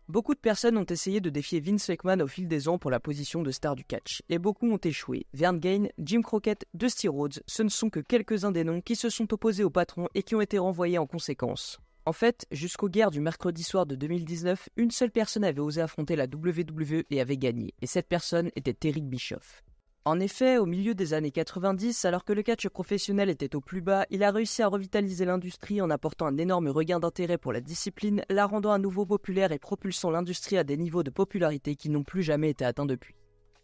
Beaucoup de personnes ont essayé de défier Vince McMahon au fil des ans pour la position de star du catch, et beaucoup ont échoué. Vern Gagne, Jim Crockett, Dusty Rhodes, ce ne sont que quelques-uns des noms qui se sont opposés au patron et qui ont été renvoyés en conséquence. En fait, jusqu'aux guerres du mercredi soir de 2019, une seule personne avait osé affronter la WWE et avait gagné, et cette personne était Eric Bischoff. En effet, au milieu des années 90, alors que le catch professionnel était au plus bas, il a réussi à revitaliser l'industrie en apportant un énorme regain d'intérêt pour la discipline, la rendant à nouveau populaire et propulsant l'industrie à des niveaux de popularité qui n'ont plus jamais été atteints depuis.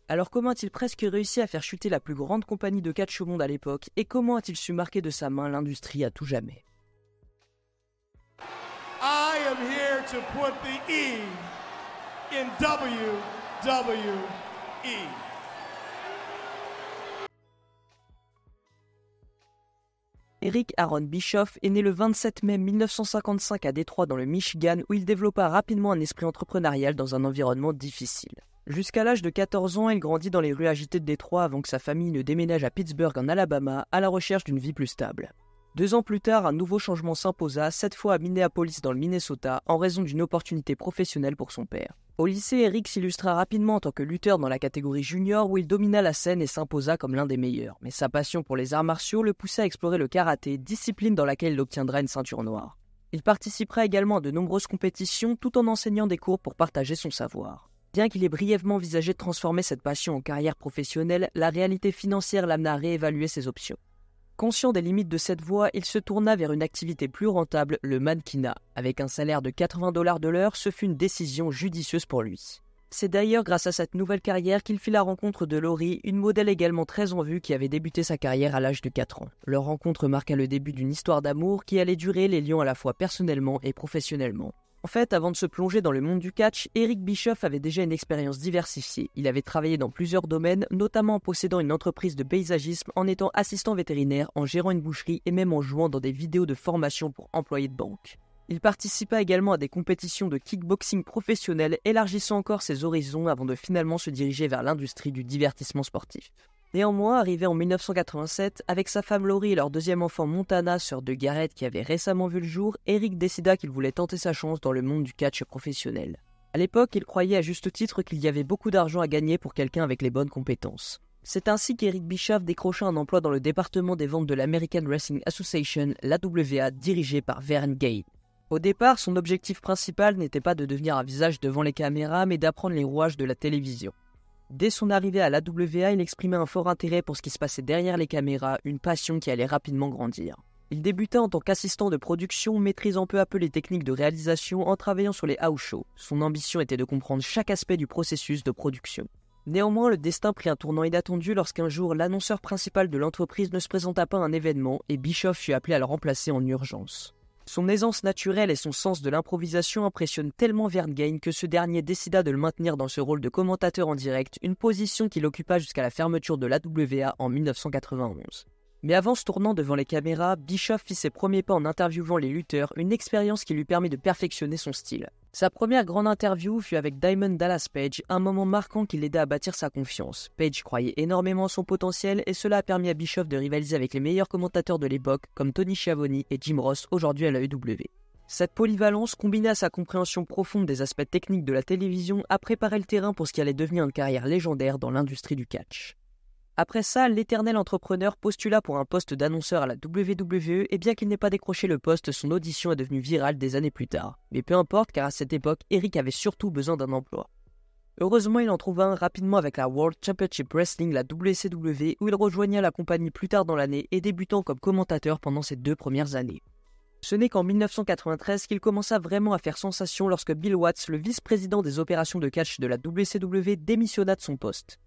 Alors comment a-t-il presque réussi à faire chuter la plus grande compagnie de catch au monde à l'époque, et comment a-t-il su marquer de sa main l'industrie à tout jamais? I am here to put the E in WWE. Eric Aaron Bischoff est né le 27 mai 1955 à Détroit dans le Michigan où il développa rapidement un esprit entrepreneurial dans un environnement difficile. Jusqu'à l'âge de 14 ans, il grandit dans les rues agitées de Détroit avant que sa famille ne déménage à Pittsburgh en Alabama à la recherche d'une vie plus stable. 2 ans plus tard, un nouveau changement s'imposa, cette fois à Minneapolis dans le Minnesota, en raison d'une opportunité professionnelle pour son père. Au lycée, Eric s'illustra rapidement en tant que lutteur dans la catégorie junior où il domina la scène et s'imposa comme l'un des meilleurs. Mais sa passion pour les arts martiaux le poussa à explorer le karaté, discipline dans laquelle il obtiendra une ceinture noire. Il participera également à de nombreuses compétitions tout en enseignant des cours pour partager son savoir. Bien qu'il ait brièvement envisagé de transformer cette passion en carrière professionnelle, la réalité financière l'amena à réévaluer ses options. Conscient des limites de cette voie, il se tourna vers une activité plus rentable, le mannequinat. Avec un salaire de 80 $ de l'heure, ce fut une décision judicieuse pour lui. C'est d'ailleurs grâce à cette nouvelle carrière qu'il fit la rencontre de Laurie, une modèle également très en vue qui avait débuté sa carrière à l'âge de 4 ans. Leur rencontre marqua le début d'une histoire d'amour qui allait durer, les liant à la fois personnellement et professionnellement. En fait, avant de se plonger dans le monde du catch, Eric Bischoff avait déjà une expérience diversifiée. Il avait travaillé dans plusieurs domaines, notamment en possédant une entreprise de paysagisme, en étant assistant vétérinaire, en gérant une boucherie et même en jouant dans des vidéos de formation pour employés de banque. Il participa également à des compétitions de kickboxing professionnelles, élargissant encore ses horizons avant de finalement se diriger vers l'industrie du divertissement sportif. Néanmoins, arrivé en 1987, avec sa femme Laurie et leur deuxième enfant Montana, sœur de Garrett qui avait récemment vu le jour, Eric décida qu'il voulait tenter sa chance dans le monde du catch professionnel. À l'époque, il croyait à juste titre qu'il y avait beaucoup d'argent à gagner pour quelqu'un avec les bonnes compétences. C'est ainsi qu'Eric Bischoff décrocha un emploi dans le département des ventes de l'American Wrestling Association, l'AWA, dirigé par Vern Gagne. Au départ, son objectif principal n'était pas de devenir un visage devant les caméras, mais d'apprendre les rouages de la télévision. Dès son arrivée à l'AWA, il exprimait un fort intérêt pour ce qui se passait derrière les caméras, une passion qui allait rapidement grandir. Il débuta en tant qu'assistant de production, maîtrisant peu à peu les techniques de réalisation en travaillant sur les house shows. Son ambition était de comprendre chaque aspect du processus de production. Néanmoins, le destin prit un tournant inattendu lorsqu'un jour, l'annonceur principal de l'entreprise ne se présenta pas à un événement et Bischoff fut appelé à le remplacer en urgence. Son aisance naturelle et son sens de l'improvisation impressionnent tellement Vern Gagne que ce dernier décida de le maintenir dans ce rôle de commentateur en direct, une position qu'il occupa jusqu'à la fermeture de l'AWA en 1991. Mais avant se tournant devant les caméras, Bischoff fit ses premiers pas en interviewant les lutteurs, une expérience qui lui permit de perfectionner son style. Sa première grande interview fut avec Diamond Dallas Page, un moment marquant qui l'aida à bâtir sa confiance. Page croyait énormément en son potentiel et cela a permis à Bischoff de rivaliser avec les meilleurs commentateurs de l'époque comme Tony Schiavone et Jim Ross, aujourd'hui à la EW. Cette polyvalence, combinée à sa compréhension profonde des aspects techniques de la télévision, a préparé le terrain pour ce qui allait devenir une carrière légendaire dans l'industrie du catch. Après ça, l'éternel entrepreneur postula pour un poste d'annonceur à la WWE et bien qu'il n'ait pas décroché le poste, son audition est devenue virale des années plus tard. Mais peu importe car à cette époque, Eric avait surtout besoin d'un emploi. Heureusement, il en trouva un rapidement avec la World Championship Wrestling, la WCW, où il rejoigna la compagnie plus tard dans l'année et débutant comme commentateur pendant ses 2 premières années. Ce n'est qu'en 1993 qu'il commença vraiment à faire sensation lorsque Bill Watts, le vice-président des opérations de catch de la WCW, démissionna de son poste.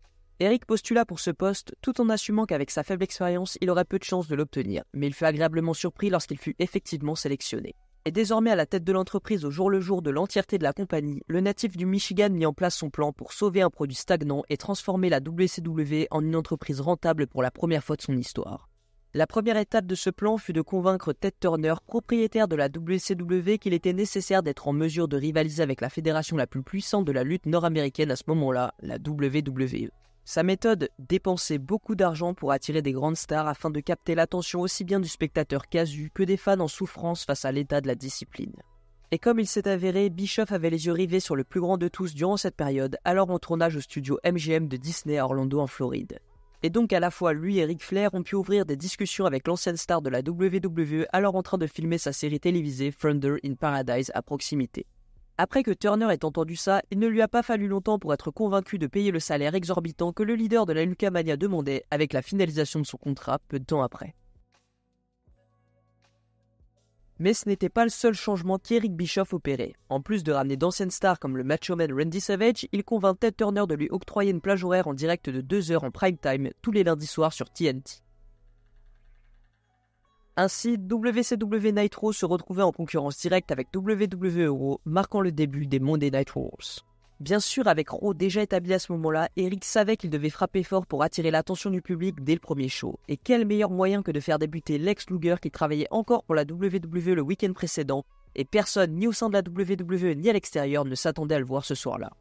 Eric postula pour ce poste tout en assumant qu'avec sa faible expérience, il aurait peu de chances de l'obtenir, mais il fut agréablement surpris lorsqu'il fut effectivement sélectionné. Et désormais à la tête de l'entreprise au jour le jour de l'entièreté de la compagnie, le natif du Michigan mit en place son plan pour sauver un produit stagnant et transformer la WCW en une entreprise rentable pour la première fois de son histoire. La première étape de ce plan fut de convaincre Ted Turner, propriétaire de la WCW, qu'il était nécessaire d'être en mesure de rivaliser avec la fédération la plus puissante de la lutte nord-américaine à ce moment-là, la WWE. Sa méthode dépensait beaucoup d'argent pour attirer des grandes stars afin de capter l'attention aussi bien du spectateur casu que des fans en souffrance face à l'état de la discipline. Et comme il s'est avéré, Bischoff avait les yeux rivés sur le plus grand de tous durant cette période, alors en tournage au studio MGM de Disney à Orlando en Floride. Et donc à la fois lui et Ric Flair ont pu ouvrir des discussions avec l'ancienne star de la WWE alors en train de filmer sa série télévisée Thunder in Paradise à proximité. Après que Turner ait entendu ça, il ne lui a pas fallu longtemps pour être convaincu de payer le salaire exorbitant que le leader de la Hulkamania demandait avec la finalisation de son contrat peu de temps après. Mais ce n'était pas le seul changement qu'Eric Bischoff opérait. En plus de ramener d'anciennes stars comme le Macho Man Randy Savage, il convainc Ted Turner de lui octroyer une plage horaire en direct de 2 heures en prime time tous les lundis soirs sur TNT. Ainsi, WCW Nitro se retrouvait en concurrence directe avec WWE Raw, marquant le début des Monday Night Wars. Bien sûr, avec Raw déjà établi à ce moment-là, Eric savait qu'il devait frapper fort pour attirer l'attention du public dès le premier show. Et quel meilleur moyen que de faire débuter Lex Luger qui travaillait encore pour la WWE le week-end précédent, et personne, ni au sein de la WWE ni à l'extérieur, ne s'attendait à le voir ce soir-là.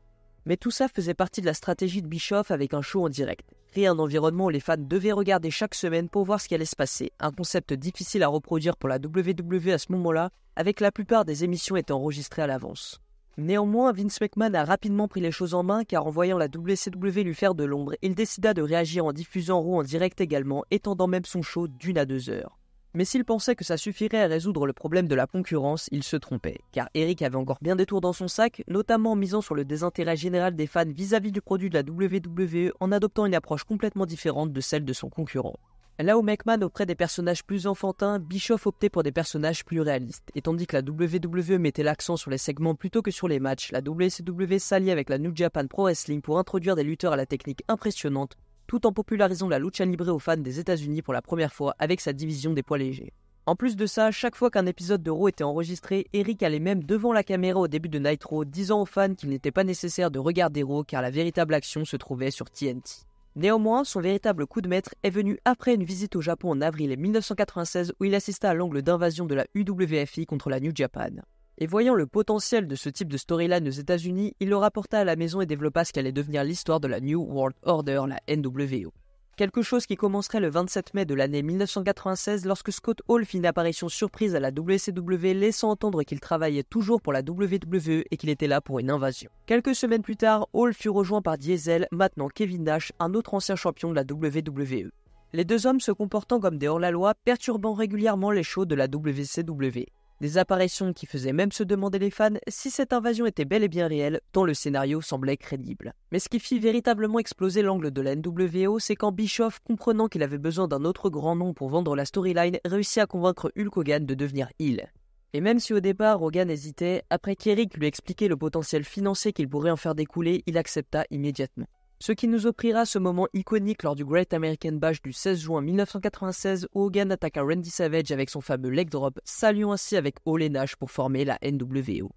Mais tout ça faisait partie de la stratégie de Bischoff avec un show en direct. Créer un environnement où les fans devaient regarder chaque semaine pour voir ce qui allait se passer, un concept difficile à reproduire pour la WWE à ce moment-là, avec la plupart des émissions étant enregistrées à l'avance. Néanmoins, Vince McMahon a rapidement pris les choses en main car en voyant la WCW lui faire de l'ombre, il décida de réagir en diffusant Raw en direct également, étendant même son show d'1 à 2 heures. Mais s'il pensait que ça suffirait à résoudre le problème de la concurrence, il se trompait, car Eric avait encore bien des tours dans son sac, notamment en misant sur le désintérêt général des fans vis-à-vis du produit de la WWE en adoptant une approche complètement différente de celle de son concurrent. Là où McMahon optait des personnages plus enfantins, Bischoff optait pour des personnages plus réalistes. Et tandis que la WWE mettait l'accent sur les segments plutôt que sur les matchs, la WCW s'alliait avec la New Japan Pro Wrestling pour introduire des lutteurs à la technique impressionnante, tout en popularisant la lucha libre aux fans des États-Unis pour la première fois avec sa division des poids légers. En plus de ça, chaque fois qu'un épisode de Raw était enregistré, Eric allait même devant la caméra au début de Nitro, disant aux fans qu'il n'était pas nécessaire de regarder Raw car la véritable action se trouvait sur TNT. Néanmoins, son véritable coup de maître est venu après une visite au Japon en avril 1996 où il assista à l'angle d'invasion de la UWFI contre la New Japan. Et voyant le potentiel de ce type de storyline aux États-Unis, il le rapporta à la maison et développa ce qu'allait devenir l'histoire de la New World Order, la NWO. Quelque chose qui commencerait le 27 mai de l'année 1996 lorsque Scott Hall fit une apparition surprise à la WCW laissant entendre qu'il travaillait toujours pour la WWE et qu'il était là pour une invasion. Quelques semaines plus tard, Hall fut rejoint par Diesel, maintenant Kevin Nash, un autre ancien champion de la WWE. Les deux hommes se comportant comme des hors-la-loi, perturbant régulièrement les shows de la WCW. Des apparitions qui faisaient même se demander les fans si cette invasion était bel et bien réelle, tant le scénario semblait crédible. Mais ce qui fit véritablement exploser l'angle de la NWO, c'est quand Bischoff, comprenant qu'il avait besoin d'un autre grand nom pour vendre la storyline, réussit à convaincre Hulk Hogan de devenir heel. Et même si au départ Hogan hésitait, après qu'Eric lui expliquait le potentiel financier qu'il pourrait en faire découler, il accepta immédiatement. Ce qui nous offrira ce moment iconique lors du Great American Bash du 16 juin 1996 où Hogan attaqua Randy Savage avec son fameux leg drop, s'alliant ainsi avec Hall et Nash pour former la NWO.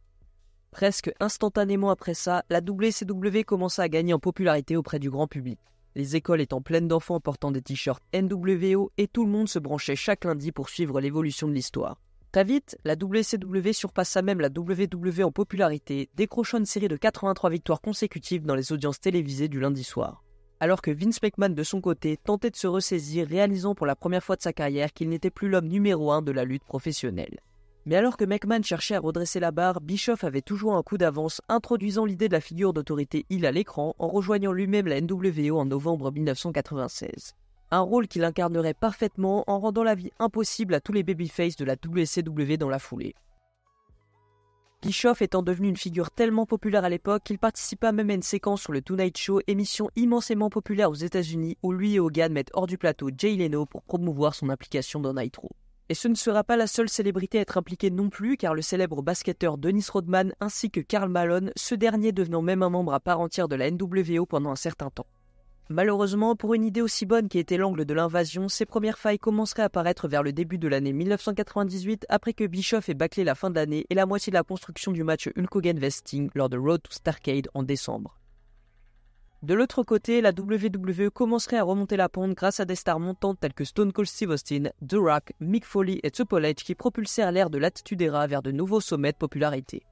Presque instantanément après ça, la WCW commença à gagner en popularité auprès du grand public. Les écoles étant pleines d'enfants portant des t-shirts NWO et tout le monde se branchait chaque lundi pour suivre l'évolution de l'histoire. Très vite, la WCW surpassa même la WWE en popularité, décrochant une série de 83 victoires consécutives dans les audiences télévisées du lundi soir. Alors que Vince McMahon de son côté tentait de se ressaisir, réalisant pour la première fois de sa carrière qu'il n'était plus l'homme numéro 1 de la lutte professionnelle. Mais alors que McMahon cherchait à redresser la barre, Bischoff avait toujours un coup d'avance, introduisant l'idée de la figure d'autorité heel à l'écran en rejoignant lui-même la NWO en novembre 1996. Un rôle qu'il incarnerait parfaitement en rendant la vie impossible à tous les babyface de la WCW dans la foulée. Bischoff étant devenu une figure tellement populaire à l'époque qu'il participa même à une séquence sur le Tonight Show, émission immensément populaire aux États-Unis où lui et Hogan mettent hors du plateau Jay Leno pour promouvoir son implication dans Nitro. Et ce ne sera pas la seule célébrité à être impliquée non plus car le célèbre basketteur Dennis Rodman ainsi que Karl Malone, ce dernier devenant même un membre à part entière de la NWO pendant un certain temps. Malheureusement, pour une idée aussi bonne qui était l'angle de l'invasion, ses premières failles commenceraient à apparaître vers le début de l'année 1998 après que Bischoff ait bâclé la fin de l'année et la moitié de la construction du match Hulk Hogan-Vesting lors de Road to Starrcade en décembre. De l'autre côté, la WWE commencerait à remonter la pente grâce à des stars montantes telles que Stone Cold Steve Austin, The Rock, Mick Foley et Triple H qui propulsèrent l'ère de l'Attitude Era vers de nouveaux sommets de popularité.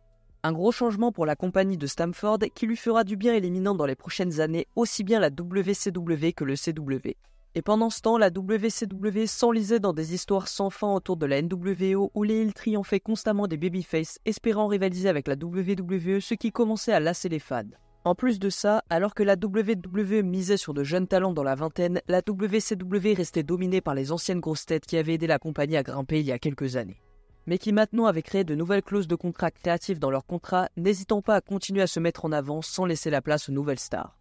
Un gros changement pour la compagnie de Stamford qui lui fera du bien éliminant dans les prochaines années aussi bien la WCW que le CW. Et pendant ce temps, la WCW s'enlisait dans des histoires sans fin autour de la NWO où les heels triomphaient constamment des babyface, espérant rivaliser avec la WWE, ce qui commençait à lasser les fans. En plus de ça, alors que la WWE misait sur de jeunes talents dans la vingtaine, la WCW restait dominée par les anciennes grosses têtes qui avaient aidé la compagnie à grimper il y a quelques années. Mais qui maintenant avaient créé de nouvelles clauses de contrat créatives dans leurs contrats, n'hésitant pas à continuer à se mettre en avant sans laisser la place aux nouvelles stars.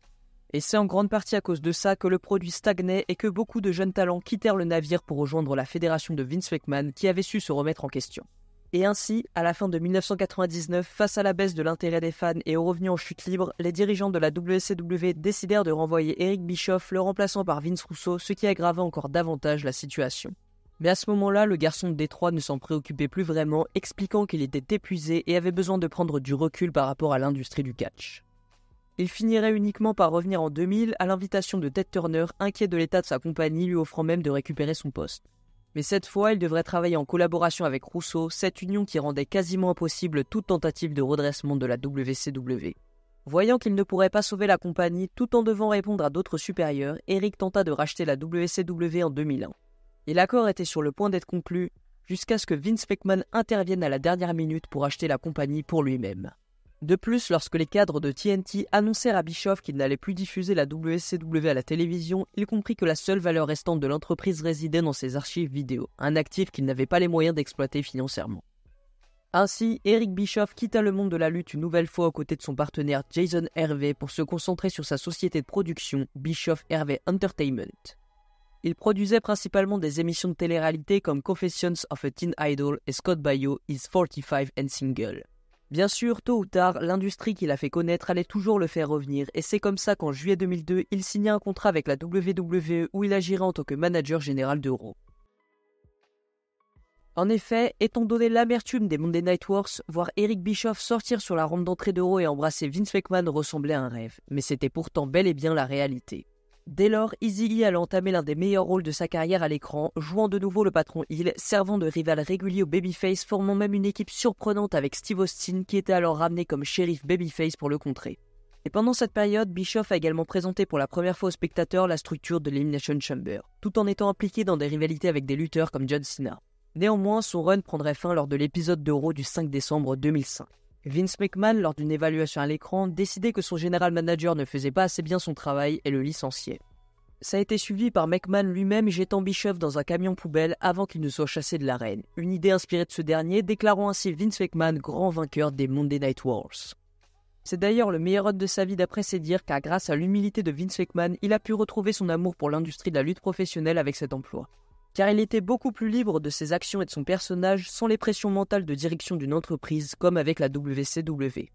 Et c'est en grande partie à cause de ça que le produit stagnait et que beaucoup de jeunes talents quittèrent le navire pour rejoindre la fédération de Vince McMahon qui avait su se remettre en question. Et ainsi, à la fin de 1999, face à la baisse de l'intérêt des fans et au revenu en chute libre, les dirigeants de la WCW décidèrent de renvoyer Eric Bischoff, le remplaçant par Vince Russo, ce qui aggravait encore davantage la situation. Mais à ce moment-là, le garçon de Détroit ne s'en préoccupait plus vraiment, expliquant qu'il était épuisé et avait besoin de prendre du recul par rapport à l'industrie du catch. Il finirait uniquement par revenir en 2000 à l'invitation de Ted Turner, inquiet de l'état de sa compagnie, lui offrant même de récupérer son poste. Mais cette fois, il devrait travailler en collaboration avec Russo, cette union qui rendait quasiment impossible toute tentative de redressement de la WCW. Voyant qu'il ne pourrait pas sauver la compagnie tout en devant répondre à d'autres supérieurs, Eric tenta de racheter la WCW en 2001. Et l'accord était sur le point d'être conclu, jusqu'à ce que Vince McMahon intervienne à la dernière minute pour acheter la compagnie pour lui-même. De plus, lorsque les cadres de TNT annoncèrent à Bischoff qu'il n'allait plus diffuser la WCW à la télévision, il comprit que la seule valeur restante de l'entreprise résidait dans ses archives vidéo, un actif qu'il n'avait pas les moyens d'exploiter financièrement. Ainsi, Eric Bischoff quitta le monde de la lutte une nouvelle fois aux côtés de son partenaire Jason Hervey pour se concentrer sur sa société de production, Bischoff Hervey Entertainment. Il produisait principalement des émissions de télé-réalité comme Confessions of a Teen Idol et Scott Baio is 45 and Single. Bien sûr, tôt ou tard, l'industrie qu'il a fait connaître allait toujours le faire revenir, et c'est comme ça qu'en juillet 2002, il signa un contrat avec la WWE où il agirait en tant que manager général de Raw. En effet, étant donné l'amertume des Monday Night Wars, voir Eric Bischoff sortir sur la rampe d'entrée de Raw et embrasser Vince McMahon ressemblait à un rêve, mais c'était pourtant bel et bien la réalité. Dès lors, Eazy-E allait entamer l'un des meilleurs rôles de sa carrière à l'écran, jouant de nouveau le patron heel, servant de rival régulier au Babyface, formant même une équipe surprenante avec Steve Austin qui était alors ramené comme shérif Babyface pour le contrer. Et pendant cette période, Bischoff a également présenté pour la première fois aux spectateurs la structure de l'Elimination Chamber, tout en étant impliqué dans des rivalités avec des lutteurs comme John Cena. Néanmoins, son run prendrait fin lors de l'épisode de Raw du 5 décembre 2005. Vince McMahon, lors d'une évaluation à l'écran, décidait que son général manager ne faisait pas assez bien son travail et le licenciait. Ça a été suivi par McMahon lui-même jetant Bischoff dans un camion poubelle avant qu'il ne soit chassé de l'arène. Une idée inspirée de ce dernier, déclarant ainsi Vince McMahon grand vainqueur des Monday Night Wars. C'est d'ailleurs le meilleur run de sa vie d'après ses dires, car grâce à l'humilité de Vince McMahon, il a pu retrouver son amour pour l'industrie de la lutte professionnelle avec cet emploi. Car il était beaucoup plus libre de ses actions et de son personnage sans les pressions mentales de direction d'une entreprise comme avec la WCW.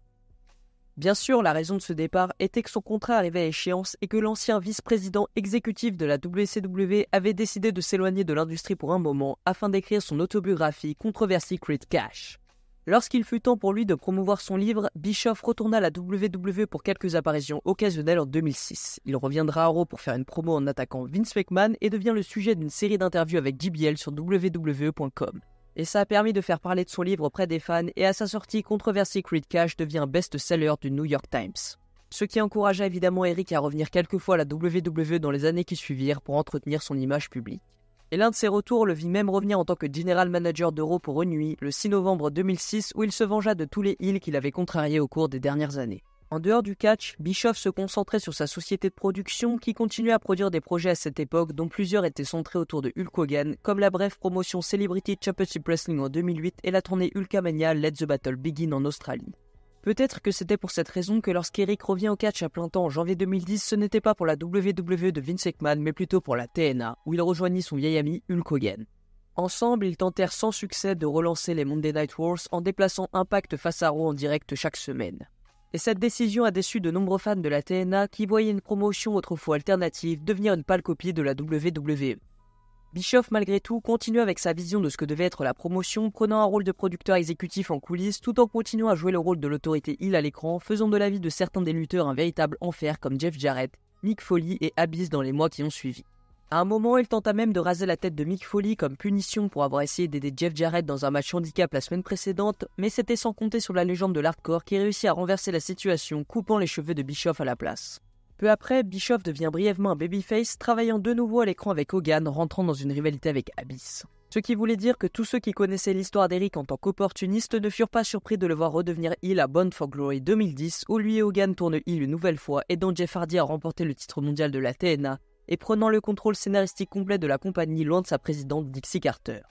Bien sûr, la raison de ce départ était que son contrat arrivait à échéance et que l'ancien vice-président exécutif de la WCW avait décidé de s'éloigner de l'industrie pour un moment afin d'écrire son autobiographie Controversy Secret Cash. Lorsqu'il fut temps pour lui de promouvoir son livre, Bischoff retourna à la WWE pour quelques apparitions occasionnelles en 2006. Il reviendra à Raw pour faire une promo en attaquant Vince McMahon et devient le sujet d'une série d'interviews avec JBL sur WWE.com. Et ça a permis de faire parler de son livre auprès des fans et à sa sortie, Controversy Secret Cash devient un best-seller du New York Times. Ce qui encouragea évidemment Eric à revenir quelques fois à la WWE dans les années qui suivirent pour entretenir son image publique. Et l'un de ses retours le vit même revenir en tant que General Manager de Raw pour une nuit, le 6 novembre 2006, où il se vengea de tous les heels qu'il avait contrariés au cours des dernières années. En dehors du catch, Bischoff se concentrait sur sa société de production qui continuait à produire des projets à cette époque dont plusieurs étaient centrés autour de Hulk Hogan, comme la brève promotion Celebrity Championship Wrestling en 2008 et la tournée Hulkamania Let the Battle Begin en Australie. Peut-être que c'était pour cette raison que lorsqu'Eric revient au catch à plein temps en janvier 2010, ce n'était pas pour la WWE de Vince McMahon, mais plutôt pour la TNA, où il rejoignit son vieil ami Hulk Hogan. Ensemble, ils tentèrent sans succès de relancer les Monday Night Wars en déplaçant Impact face à Raw en direct chaque semaine. Et cette décision a déçu de nombreux fans de la TNA qui voyaient une promotion autrefois alternative devenir une pâle copie de la WWE. Bischoff, malgré tout, continue avec sa vision de ce que devait être la promotion, prenant un rôle de producteur exécutif en coulisses, tout en continuant à jouer le rôle de l'autorité heel à l'écran, faisant de la vie de certains des lutteurs un véritable enfer comme Jeff Jarrett, Mick Foley et Abyss dans les mois qui ont suivi. À un moment, il tenta même de raser la tête de Mick Foley comme punition pour avoir essayé d'aider Jeff Jarrett dans un match handicap la semaine précédente, mais c'était sans compter sur la légende de l'hardcore qui réussit à renverser la situation, coupant les cheveux de Bischoff à la place. Peu après, Bischoff devient brièvement un babyface, travaillant de nouveau à l'écran avec Hogan, rentrant dans une rivalité avec Abyss. Ce qui voulait dire que tous ceux qui connaissaient l'histoire d'Eric en tant qu'opportuniste ne furent pas surpris de le voir redevenir heel à Bound for Glory 2010, où lui et Hogan tournent heel une nouvelle fois, aidant Jeff Hardy à remporter le titre mondial de la TNA, et prenant le contrôle scénaristique complet de la compagnie loin de sa présidente Dixie Carter.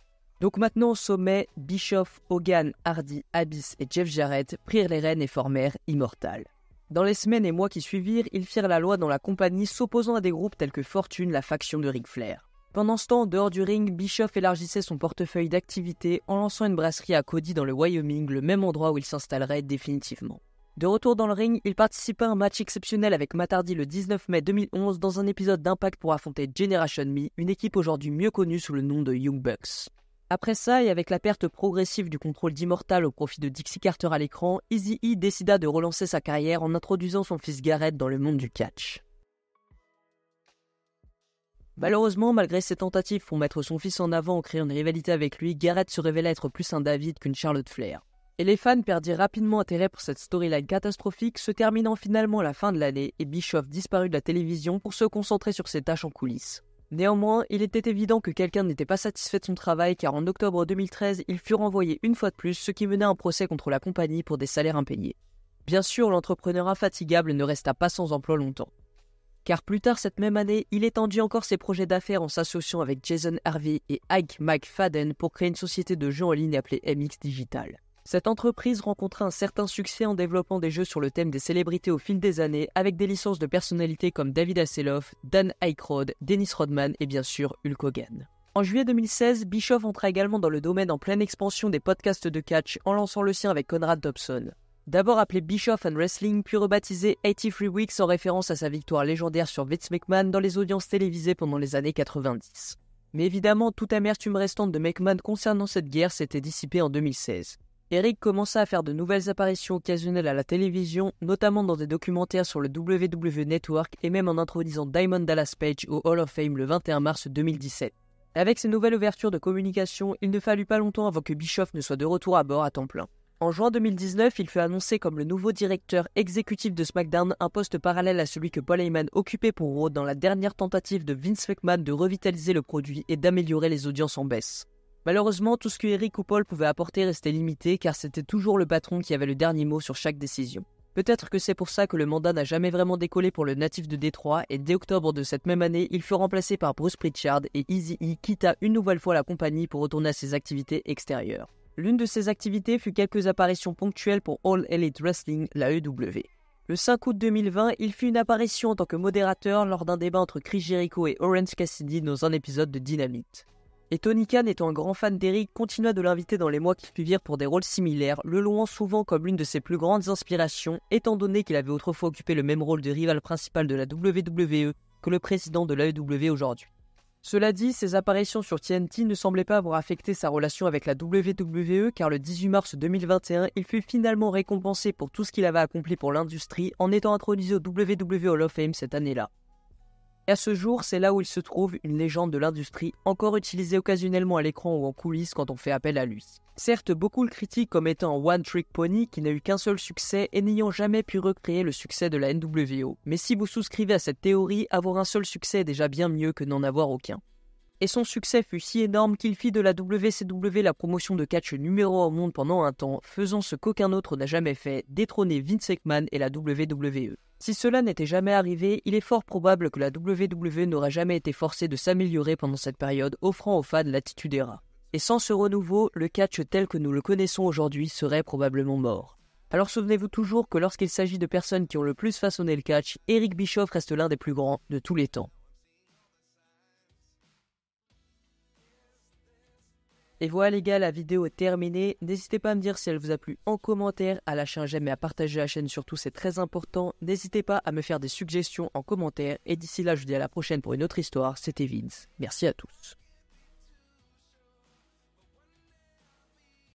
Donc maintenant au sommet, Bischoff, Hogan, Hardy, Abyss et Jeff Jarrett prirent les rênes et formèrent Immortal. Dans les semaines et mois qui suivirent, ils firent la loi dans la compagnie, s'opposant à des groupes tels que Fortune, la faction de Ric Flair. Pendant ce temps, en dehors du ring, Bischoff élargissait son portefeuille d'activités en lançant une brasserie à Cody dans le Wyoming, le même endroit où il s'installerait définitivement. De retour dans le ring, il participa à un match exceptionnel avec Matt Hardy le 19 mai 2011 dans un épisode d'Impact pour affronter Generation Me, une équipe aujourd'hui mieux connue sous le nom de Young Bucks. Après ça, et avec la perte progressive du contrôle d'Immortal au profit de Dixie Carter à l'écran, Eazy-E décida de relancer sa carrière en introduisant son fils Garrett dans le monde du catch. Malheureusement, malgré ses tentatives pour mettre son fils en avant en créant une rivalité avec lui, Garrett se révéla être plus un David qu'une Charlotte Flair. Et les fans perdirent rapidement intérêt pour cette storyline catastrophique, se terminant finalement à la fin de l'année et Bischoff disparut de la télévision pour se concentrer sur ses tâches en coulisses. Néanmoins, il était évident que quelqu'un n'était pas satisfait de son travail car en octobre 2013, il fut renvoyé une fois de plus, ce qui mena à un procès contre la compagnie pour des salaires impayés. Bien sûr, l'entrepreneur infatigable ne resta pas sans emploi longtemps. Car plus tard cette même année, il étendit encore ses projets d'affaires en s'associant avec Jason Harvey et Ike McFadden pour créer une société de jeux en ligne appelée MX Digital. Cette entreprise rencontra un certain succès en développant des jeux sur le thème des célébrités au fil des années, avec des licences de personnalités comme David Hasselhoff, Dan Aykroyd, Dennis Rodman et bien sûr Hulk Hogan. En juillet 2016, Bischoff entra également dans le domaine en pleine expansion des podcasts de catch en lançant le sien avec Conrad Dobson. D'abord appelé Bischoff and Wrestling, puis rebaptisé 83 Weeks en référence à sa victoire légendaire sur Vince McMahon dans les audiences télévisées pendant les années 90. Mais évidemment, toute amertume restante de McMahon concernant cette guerre s'était dissipée en 2016. Eric commença à faire de nouvelles apparitions occasionnelles à la télévision, notamment dans des documentaires sur le WWE Network et même en introduisant Diamond Dallas Page au Hall of Fame le 21 mars 2017. Avec ces nouvelles ouvertures de communication, il ne fallut pas longtemps avant que Bischoff ne soit de retour à bord à temps plein. En juin 2019, il fut annoncé comme le nouveau directeur exécutif de SmackDown, un poste parallèle à celui que Paul Heyman occupait pour Raw dans la dernière tentative de Vince McMahon de revitaliser le produit et d'améliorer les audiences en baisse. Malheureusement, tout ce que Eric ou Paul pouvaient apporter restait limité car c'était toujours le patron qui avait le dernier mot sur chaque décision. Peut-être que c'est pour ça que le mandat n'a jamais vraiment décollé pour le natif de Détroit et dès octobre de cette même année, il fut remplacé par Bruce Pritchard et Eazy-E quitta une nouvelle fois la compagnie pour retourner à ses activités extérieures. L'une de ses activités fut quelques apparitions ponctuelles pour All Elite Wrestling, la EW. Le 5 août 2020, il fit une apparition en tant que modérateur lors d'un débat entre Chris Jericho et Orange Cassidy dans un épisode de Dynamite. Et Tony Khan, étant un grand fan d'Eric, continua de l'inviter dans les mois qui suivirent pour des rôles similaires, le louant souvent comme l'une de ses plus grandes inspirations, étant donné qu'il avait autrefois occupé le même rôle de rival principal de la WWE que le président de l'AEW aujourd'hui. Cela dit, ses apparitions sur TNT ne semblaient pas avoir affecté sa relation avec la WWE car le 18 mars 2021, il fut finalement récompensé pour tout ce qu'il avait accompli pour l'industrie en étant introduit au WWE Hall of Fame cette année-là. Et à ce jour, c'est là où il se trouve une légende de l'industrie, encore utilisée occasionnellement à l'écran ou en coulisses quand on fait appel à lui. Certes, beaucoup le critiquent comme étant un one-trick pony qui n'a eu qu'un seul succès et n'ayant jamais pu recréer le succès de la NWO. Mais si vous souscrivez à cette théorie, avoir un seul succès est déjà bien mieux que n'en avoir aucun. Et son succès fut si énorme qu'il fit de la WCW la promotion de catch numéro 1 au monde pendant un temps, faisant ce qu'aucun autre n'a jamais fait, détrôner Vince McMahon et la WWE. Si cela n'était jamais arrivé, il est fort probable que la WWE n'aurait jamais été forcée de s'améliorer pendant cette période, offrant aux fans l'attitude era. Et sans ce renouveau, le catch tel que nous le connaissons aujourd'hui serait probablement mort. Alors souvenez-vous toujours que lorsqu'il s'agit de personnes qui ont le plus façonné le catch, Eric Bischoff reste l'un des plus grands de tous les temps. Et voilà les gars, la vidéo est terminée. N'hésitez pas à me dire si elle vous a plu en commentaire, à lâcher un j'aime et à partager la chaîne surtout, c'est très important. N'hésitez pas à me faire des suggestions en commentaire. Et d'ici là, je vous dis à la prochaine pour une autre histoire. C'était Vince. Merci à tous.